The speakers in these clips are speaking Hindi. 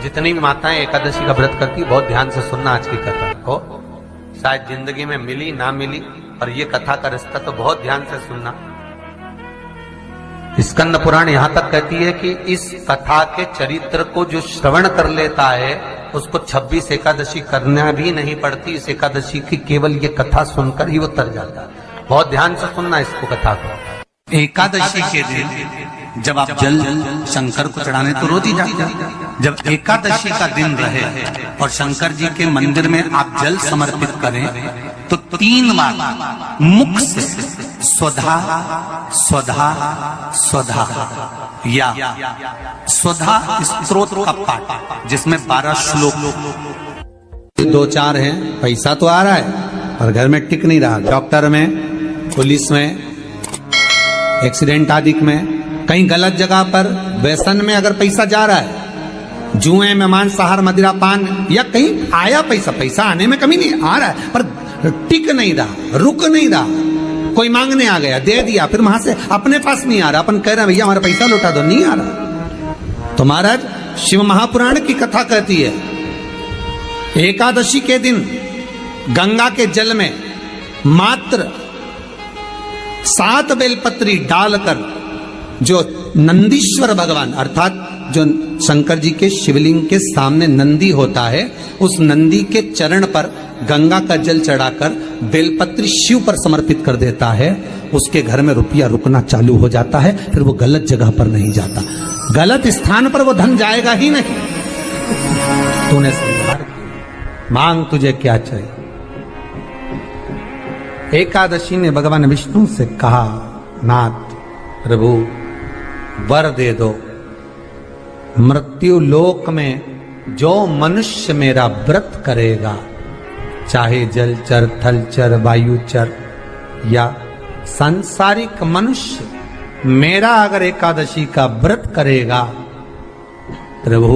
जितनी भी माताएं एकादशी का व्रत करती, बहुत ध्यान से सुनना आज की कथा को। शायद जिंदगी में मिली ना मिली, और ये कथा का रिश्ता तो बहुत ध्यान से सुनना। स्कंद पुराण यहां तक कहती है कि इस कथा के चरित्र को जो श्रवण कर लेता है उसको 26 एकादशी करना भी नहीं पड़ती। इस एकादशी की केवल ये कथा सुनकर ही वो तर जाता है। बहुत ध्यान से सुनना इसको, कथा को। एकादशी के दिन जब आप जल शंकर को चढ़ाने तो रोज ही जाते हैं। जब एकादशी का दिन रहे और शंकर जी के मंदिर में आप जल समर्पित करें तो 3 बार मुख से स्वधा स्वधा स्वधा या स्वधा स्तोत्र का पाठ, जिसमें 12 श्लोक। 2-4 हैं, पैसा तो आ रहा है पर घर में टिक नहीं रहा। डॉक्टर में, पुलिस में, एक्सीडेंट आदि में, कहीं गलत जगह पर, व्यसन में अगर पैसा जा रहा है, जुए में, मांसाहार, मदिरा पान, या कहीं आया पैसा आने में कमी नहीं, आ रहा है पर टिक नहीं रहा, रुक नहीं रहा। कोई मांगने आ गया, दे दिया, फिर वहां से अपने पास नहीं आ रहा, अपन कह रहे हैं भैया हमारा पैसा लौटा दो, नहीं आ रहा। तो महाराज शिव महापुराण की कथा कहती है एकादशी के दिन गंगा के जल में मात्र 7 बेलपत्री डालकर जो नंदीश्वर भगवान अर्थात जो शंकर जी के शिवलिंग के सामने नंदी होता है, उस नंदी के चरण पर गंगा का जल चढ़ाकर बेलपत्री शिव पर समर्पित कर देता है, उसके घर में रुपया रुकना चालू हो जाता है। फिर वो गलत जगह पर नहीं जाता, गलत स्थान पर वो धन जाएगा ही नहीं। तूने स्वीकार किया, मांग तुझे क्या चाहिए। एकादशी ने भगवान विष्णु से कहा, नाथ प्रभु वर दे दो, मृत्यु लोक में जो मनुष्य मेरा व्रत करेगा, चाहे जलचर, थलचर, वायुचर या सांसारिक मनुष्य, मेरा अगर एकादशी का व्रत करेगा प्रभु,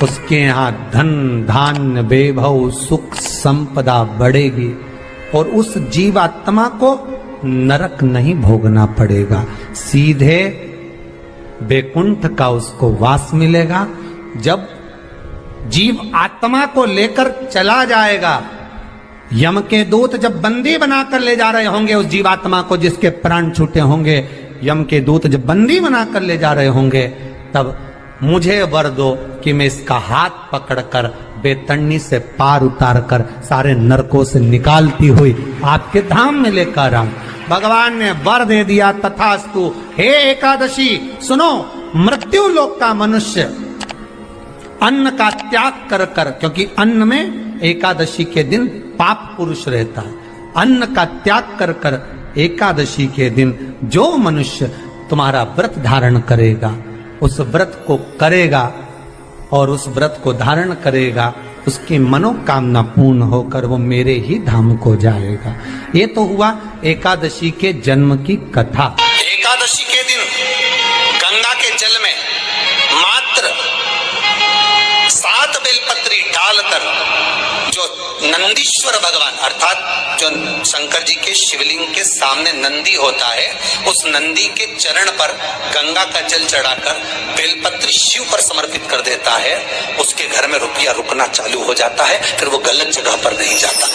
उसके यहां धन धान्य वैभव सुख संपदा बढ़ेगी और उस जीवात्मा को नरक नहीं भोगना पड़ेगा, सीधे वैकुंठ का उसको वास मिलेगा। जब जीव आत्मा को लेकर चला जाएगा, यम के दूत जब बंदी बनाकर ले जा रहे होंगे उस जीवात्मा को, जिसके प्राण छूटे होंगे, यम के दूत जब बंदी बनाकर ले जा रहे होंगे, तब मुझे वर दो कि मैं इसका हाथ पकड़कर बेतन्नी से पार उतार कर सारे नरकों से निकालती हुई आपके धाम में लेकर आऊं। भगवान ने वर दे दिया, तथास्तु। हे एकादशी सुनो, मृत्यु लोक का मनुष्य अन्न का त्याग कर कर, क्योंकि अन्न में एकादशी के दिन पाप पुरुष रहता है, अन्न का त्याग कर कर एकादशी के दिन जो मनुष्य तुम्हारा व्रत धारण करेगा, उस व्रत को करेगा और उस व्रत को धारण करेगा, उसकी मनोकामना पूर्ण होकर वो मेरे ही धाम को जाएगा। ये तो हुआ एकादशी के जन्म की कथा। एकादशी के दिन गंगा के जल में मात्र 7 बेलपत्री डालकर जो नंदीश्वर भगवान अर्थात जो शंकर जी के शिवलिंग के सामने नंदी होता है, उस नंदी के चरण पर गंगा का जल चढ़ाकर बेलपत्री शिव पर समर्पित कर देता है, उसके घर में रुपया रुकना चालू हो जाता है। फिर वो गलत जगह पर नहीं जाता,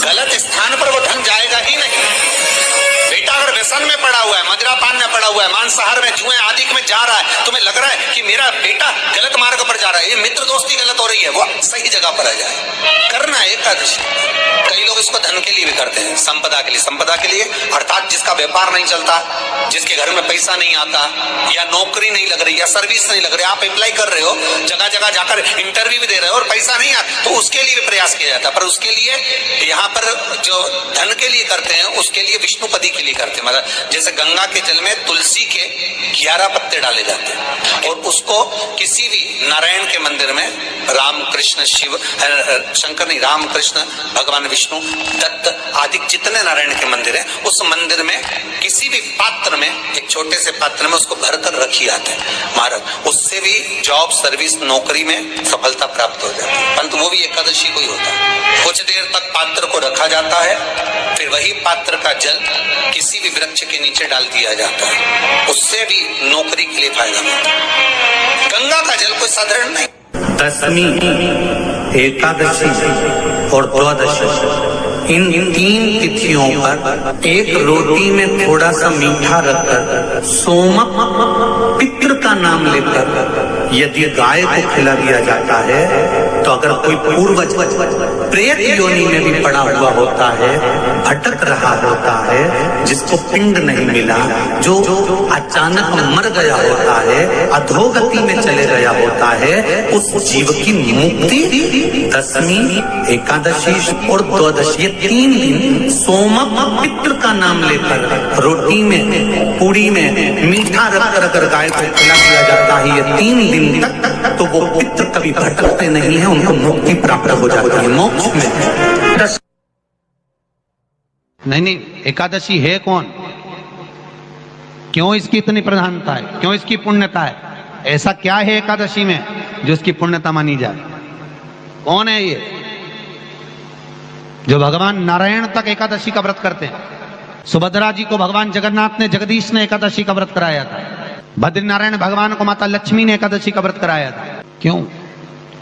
गलत स्थान पर वो धन जाएगा ही नहीं। बेटा अगर व्यसन में पड़ा हुआ है, मदिरा पान में पड़ा हुआ है, मांसाहार में, जुए आदि में जा रहा है, तुम्हें लग रहा है कि मेरा बेटा गलत मार्ग पर जा रहा है, ये मित्र दोस्ती गलत हो रही है, वो सही जगह पर आ जाए। करना है एकादशी। कई लोग इसको धन के लिए भी करते हैं, संपदा के लिए। संपदा के लिए अर्थात जिसका व्यापार नहीं चलता, जिसके घर में पैसा नहीं आता, या नौकरी नहीं लग रही, या सर्विस नहीं लग रही, आप अप्लाई कर रहे हो, जगह जगह जाकर इंटरव्यू भी दे रहे हो और पैसा नहीं आता, तो उसके लिए भी प्रयास किया जाता है। पर उसके लिए यहाँ पर जो धन के लिए करते हैं, उसके लिए विष्णुपदी के लिए करते हैं। मतलब जैसे गंगा के जल में तुलसी के 11 पत्ते डाले जाते हैं और उसको किसी भी नारायण के मंदिर में, राम कृष्ण शिव शंकर नहीं, राम कृष्ण भगवान विष्णु दत्त आदि जितने नारायण के मंदिर हैं, उस मंदिर में किसी भी पात्र में, एक छोटे से पात्र में उसको भरकर रखी जाते हैं महाराज। उससे भी जॉब सर्विस नौकरी में सफलता प्राप्त हो जाती है। परंतु वो भी एकादशी को ही होता है। कुछ देर तक पात्र को रखा जाता है, फिर वही पात्र का जल किसी भी वृक्ष के नीचे डाल दिया जाता है, उससे भी नौकरी के लिए फायदा मिलता है। गंगा का जल कोई साधारण नहीं। दशमी, एकादशी और द्वादशी, इन 3 तिथियों पर एक रोटी में थोड़ा सा मीठा रखकर सोमक पितृ का नाम लेकर यदि गाय को खिला दिया जाता है तो अगर कोई पूर्वज प्रेत योनि में भी पड़ा हुआ होता है, भटक रहा होता है, जिसको पिंड नहीं मिला, जो अचानक मर गया होता है, अधोगति में चले गया होता है, उस जीव की मुक्ति दशमी, एकादशी और द्वादशी, ये 3 दिन सोमक पितृ का नाम लेकर रोटी में, पूड़ी में मीठा रखकर अगर गाय को खिला दिया जाता है ये 3 दिन तक, तो वो पितृ कभी भटकते नहीं है, उनको मुक्ति प्राप्त हो जाती है मोक्ष में। नहीं, एकादशी है कौन? क्यों इसकी इतनी प्रधानता है? क्यों इसकी पुण्यता है? ऐसा क्या है एकादशी में जो इसकी पुण्यता मानी जाए? कौन है ये जो भगवान नारायण तक एकादशी का व्रत करते हैं? सुभद्रा जी को भगवान जगन्नाथ ने, जगदीश ने एकादशी का व्रत कराया था। बद्रीनारायण भगवान को माता लक्ष्मी ने एकादशी का व्रत कराया था। क्यों?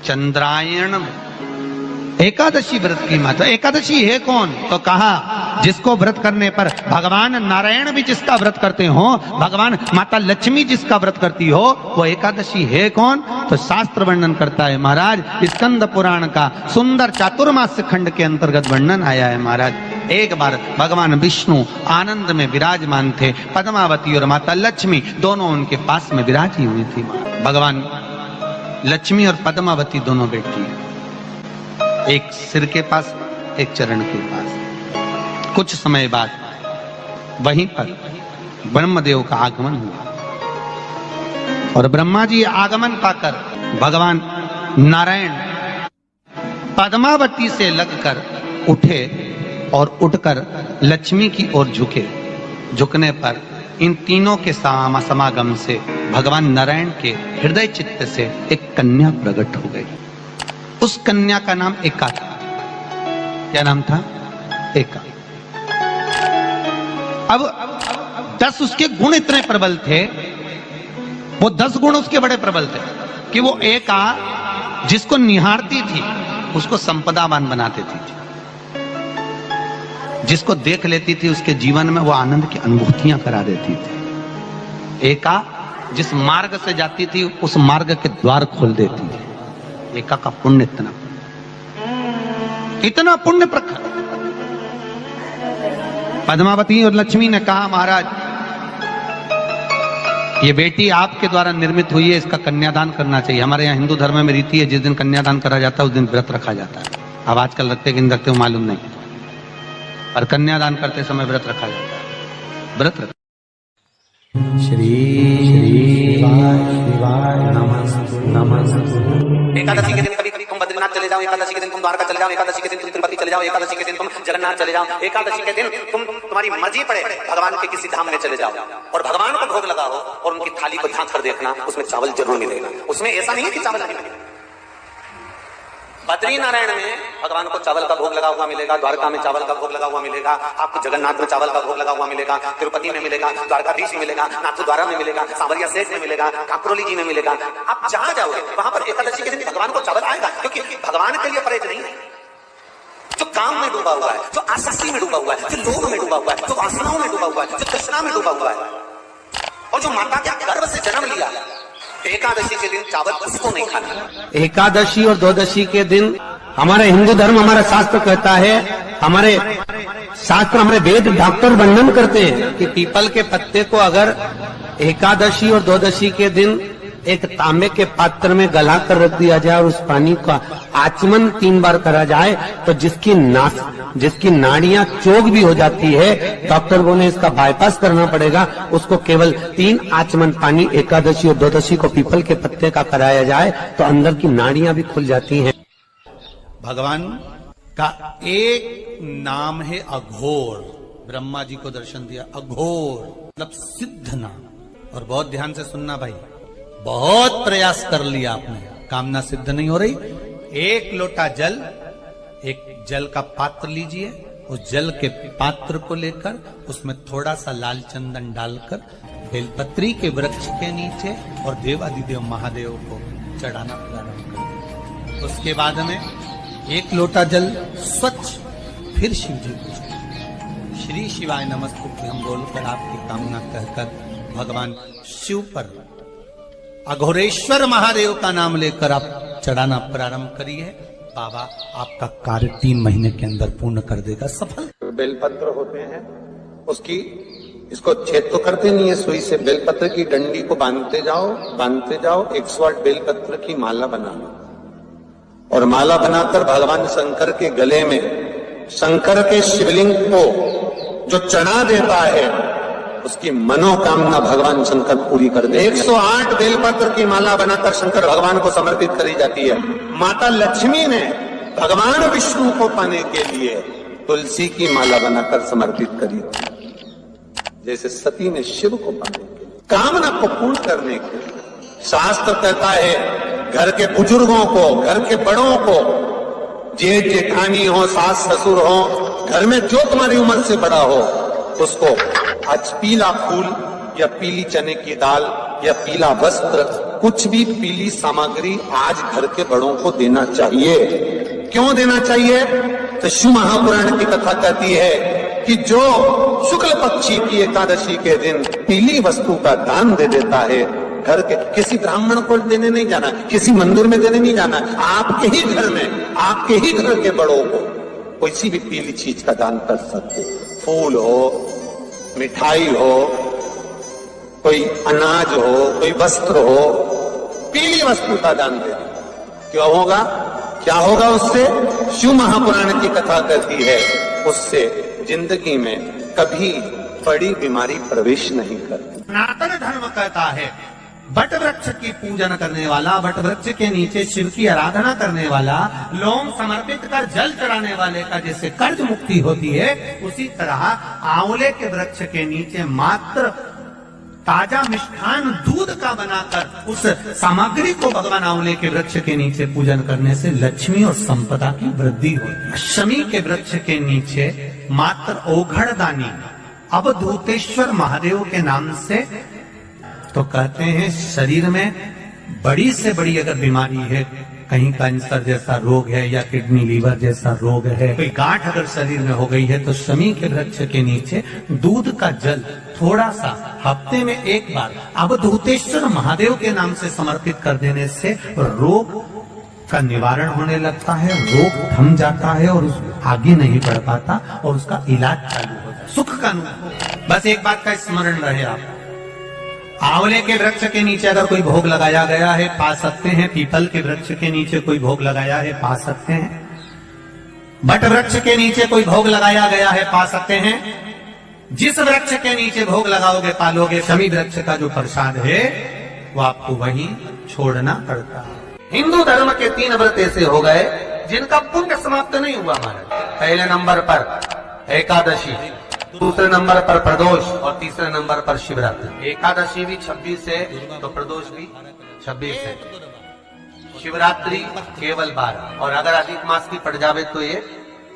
चंद्रायण एकादशी व्रत की माता। एकादशी है कौन? तो कहा जिसको व्रत करने पर भगवान नारायण भी जिसका व्रत करते हो, भगवान माता लक्ष्मी जिसका व्रत करती हो, वो एकादशी है कौन? तो शास्त्र वर्णन करता है महाराज, स्कंद पुराण का सुंदर चातुर्मास्य खंड के अंतर्गत वर्णन आया है महाराज। एक बार भगवान विष्णु आनंद में विराजमान थे, पद्मावती और माता लक्ष्मी दोनों उनके पास में विराजी हुई थी। भगवान लक्ष्मी और पद्मावती दोनों बैठी हैं, एक सिर के पास, एक चरण के पास। कुछ समय बाद वहीं पर ब्रह्मदेव का आगमन हुआ और ब्रह्मा जी आगमन पाकर भगवान नारायण पद्मावती से लगकर उठे और उठकर लक्ष्मी की ओर झुके। झुकने पर इन तीनों के समागम से भगवान नारायण के हृदय चित्त से एक कन्या प्रकट हो गई। उस कन्या का नाम एका था। क्या नाम था? एका। अब 10 उसके गुण इतने प्रबल थे, वो 10 गुण उसके बड़े प्रबल थे कि वो एका जिसको निहारती थी उसको संपदावान बना देती थी। जिसको देख लेती थी उसके जीवन में वो आनंद की अनुभूतियां करा देती थी। एका जिस मार्ग से जाती थी उस मार्ग के द्वार खोल देती थी। एका का पुण्य इतना पुण्य प्रखर। पद्मावती और लक्ष्मी ने कहा महाराज ये बेटी आपके द्वारा निर्मित हुई है, इसका कन्यादान करना चाहिए। हमारे यहाँ हिंदू धर्म में रीति है, जिस दिन कन्यादान करा जाता है उस दिन व्रत रखा जाता है। अब आजकल रखते कि नहीं रखते हो मालूम नहीं, और कन्यादान करते समय व्रत रखा जाता है। व्रत रख श्री शिवाय नमः। एकादशी के दिन कभी कभी तुम बद्रीनाथ चले जाओ, एकादशी के दिन तुम द्वारका चले जाओ, एकादशी के दिन तुम तिरुपति चले जाओ, एकादशी के दिन तुम जगन्नाथ चले जाओ, एकादशी के दिन तुम्हारी मर्जी पड़े भगवान के किसी धाम में चले जाओ और भगवान को भोग लगाओ और उनकी थाली को झांक कर देखना, उसमें चावल जरूर मिलेगा। उसमें ऐसा नहीं है कि चावल नहीं मिलेगा। बद्री नारायण में भगवान को चावल का भोग लगा हुआ मिलेगा, द्वारका में चावल का भोग लगा हुआ मिलेगा, आपको जगन्नाथ में चावल का भोग लगा हुआ मिलेगा, तिरुपति में मिलेगा, द्वारकाधीश में मिलेगा, नाथद्वारा में मिलेगा, सांवरिया सेठ में मिलेगा, काकरोली जी में मिलेगा। आप जहां जाओगे वहां पर एकादशी के दिन भगवान को चावल आएगा, क्योंकि भगवान के लिए परहेज नहीं है। जो काम में डूबा हुआ है, जो आसक्ति में डूबा हुआ है, जो लोभ में डूबा हुआ है, जो वासनाओं में डूबा हुआ है, जो तृष्णा में डूबा हुआ है, और जो माता के गर्भ से जन्म लिया, एकादशी के दिन चावल उसको नहीं खाना। एकादशी और द्वादशी के दिन हमारे हिंदू धर्म, हमारा शास्त्र कहता है, हमारे शास्त्र, हमारे वेद डॉक्टर वर्णन करते हैं कि पीपल के पत्ते को अगर एकादशी और द्वादशी के दिन एक तांबे के पात्र में गला कर रख दिया जाए और उस पानी का आचमन 3 बार करा जाए तो जिसकी नाड़ियां चोक भी हो जाती है, डॉक्टर बोले इसका बाईपास करना पड़ेगा, उसको केवल 3 आचमन पानी एकादशी और द्वादशी को पीपल के पत्ते का कराया जाए तो अंदर की नाड़ियां भी खुल जाती हैं। भगवान का एक नाम है अघोर। ब्रह्मा जी को दर्शन दिया, अघोर मतलब सिद्ध नाम। और बहुत ध्यान से सुनना भाई, बहुत प्रयास कर लिया आपने, कामना सिद्ध नहीं हो रही। 1 लोटा जल, एक जल का पात्र लीजिए, उस जल के पात्र को लेकर उसमें थोड़ा सा लाल चंदन डालकर बेलपत्री के वृक्ष के नीचे और देवादिदेव महादेव को चढ़ाना प्रारंभ कर दिया। उसके बाद में एक लोटा जल स्वच्छ फिर शिव जी को चढ़ाया। श्री शिवाय नमस्तुभ्यं हम बोलकर आपकी कामना कहकर भगवान शिव पर अघोरेश्वर महादेव का नाम लेकर आप चढ़ाना प्रारंभ करिए। बाबा आपका कार्य 3 महीने के अंदर पूर्ण कर देगा सफल। बेलपत्र होते हैं, उसकी इसको छेद तो करते नहीं है सुई से, बेलपत्र की डंडी को बांधते जाओ 108 बेलपत्र की माला बना लो और माला बनाकर भगवान शंकर के गले में शंकर के शिवलिंग को जो चढ़ा देता है उसकी मनोकामना भगवान शंकर पूरी कर दे। 108 बेलपत्र की माला बनाकर शंकर भगवान को समर्पित करी जाती है। माता लक्ष्मी ने भगवान विष्णु को पाने के लिए तुलसी की माला बनाकर समर्पित करी, जैसे सती ने शिव को पाने के लिए, कामना को पूर्ण करने के लिए। शास्त्र कहता है घर के बुजुर्गों को, घर के बड़ों को, जेठ जेठानी हो, सास ससुर हो, घर में जो तुम्हारी उम्र से बड़ा हो, उसको आज पीला फूल या पीली चने की दाल या पीला वस्त्र, कुछ भी पीली सामग्री आज घर के बड़ों को देना चाहिए। क्यों देना चाहिए? तो शिव महापुराण की कथा कहती है कि जो शुक्ल पक्षी की एकादशी के दिन पीली वस्तु का दान दे देता है, घर के किसी ब्राह्मण को देने नहीं जाना, किसी मंदिर में देने नहीं जाना, आपके ही घर में, आपके ही घर के बड़ों को किसी भी पीली चीज का दान कर सकते। फूल हो, मिठाई हो, कोई अनाज हो, कोई वस्त्र हो, पीली वस्तु का दान दे दे। क्यों होगा? क्या होगा उससे? शिव महापुराण की कथा कहती है उससे जिंदगी में कभी बड़ी बीमारी प्रवेश नहीं करती। सनातन धर्म कहता है बट वृक्ष की पूजन करने वाला, बट वृक्ष के नीचे शिव की आराधना करने वाला, लोम समर्पित कर जल चढ़ाने वाले का जैसे कर्ज मुक्ति होती है, उसी तरह आंवले के वृक्ष के नीचे मात्र ताजा मिष्ठान दूध का बनाकर उस सामग्री को भगवान आंवले के वृक्ष के नीचे पूजन करने से लक्ष्मी और संपदा की वृद्धि होती है। शमी के वृक्ष के नीचे मात्र ओघड़दानी अवधूतेश्वर महादेव के नाम से, तो कहते हैं शरीर में बड़ी से बड़ी अगर बीमारी है, कहीं कैंसर जैसा रोग है या किडनी लीवर जैसा रोग है, कोई गांठ अगर शरीर में हो गई है, तो शमी के वृक्ष के नीचे दूध का जल थोड़ा सा हफ्ते में एक बार अवधूतेश्वर महादेव के नाम से समर्पित कर देने से रोग का निवारण होने लगता है, रोग थम जाता है और आगे नहीं बढ़ पाता और उसका इलाज चालू होता है, सुख का अनुभव। बस एक बात का स्मरण रहे आप, आंवले के वृक्ष के नीचे अगर कोई भोग लगाया गया है पा सकते हैं, पीपल के वृक्ष के नीचे कोई भोग लगाया है पा सकते हैं, बट वृक्ष के नीचे कोई भोग लगाया गया है पा सकते हैं। जिस वृक्ष के नीचे भोग लगाओगे पालोगे, शमी वृक्ष का जो प्रसाद है वो आपको वहीं छोड़ना पड़ता है। हिंदू धर्म के 3 व्रत ऐसे हो गए जिनका पुण्य समाप्त नहीं हुआ हमारा। पहले नंबर पर एकादशी, दूसरे नंबर पर प्रदोष और तीसरे नंबर पर शिवरात्रि। एकादशी भी 26 है तो प्रदोष भी 26 है, शिवरात्रि केवल 12, और अगर अधिक मास की पड़ जावे तो ये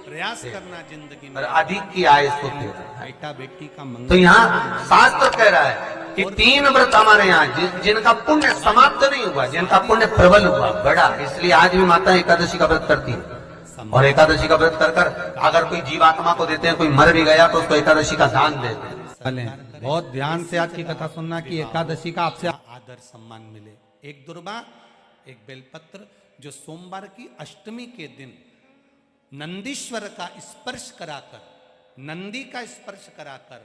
प्रयास करना जिंदगी में अधिक की आय होती है, बेटा बेटी का मंगल। तो यहाँ शास्त्र कह रहा है कि 3 व्रत हमारे यहाँ जिनका पुण्य समाप्त नहीं हुआ, जिनका पुण्य प्रबल हुआ बड़ा, इसलिए आज भी माता एकादशी का व्रत करती है। और एकादशी का व्रत कर कर अगर कोई जीवात्मा को देते हैं, कोई मर भी गया तो उसको एकादशी का दान देते हैं। बहुत ध्यान से आज की कथा सुनना कि एकादशी का आपसे आदर सम्मान मिले। एक दुर्बा, एक बेलपत्र, जो सोमवार की अष्टमी के दिन नंदीश्वर का स्पर्श कराकर, नंदी का स्पर्श कराकर,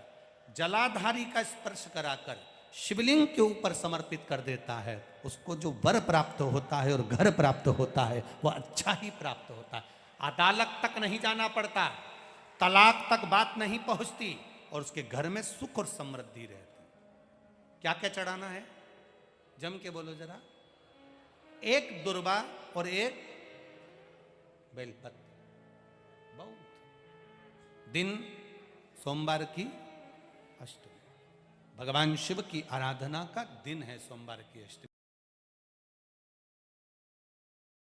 जलाधारी का स्पर्श कराकर शिवलिंग के ऊपर समर्पित कर देता है, उसको जो वर प्राप्त होता है और घर प्राप्त होता है वो अच्छा ही प्राप्त होता है। अदालत तक नहीं जाना पड़ता, तलाक तक बात नहीं पहुंचती और उसके घर में सुख और समृद्धि रहती। क्या क्या चढ़ाना है? जम के बोलो जरा। एक दुर्बा और एक बेलपत्र। बहुत दिन सोमवार की अष्टमी, भगवान शिव की आराधना का दिन है सोमवार की अष्टमी।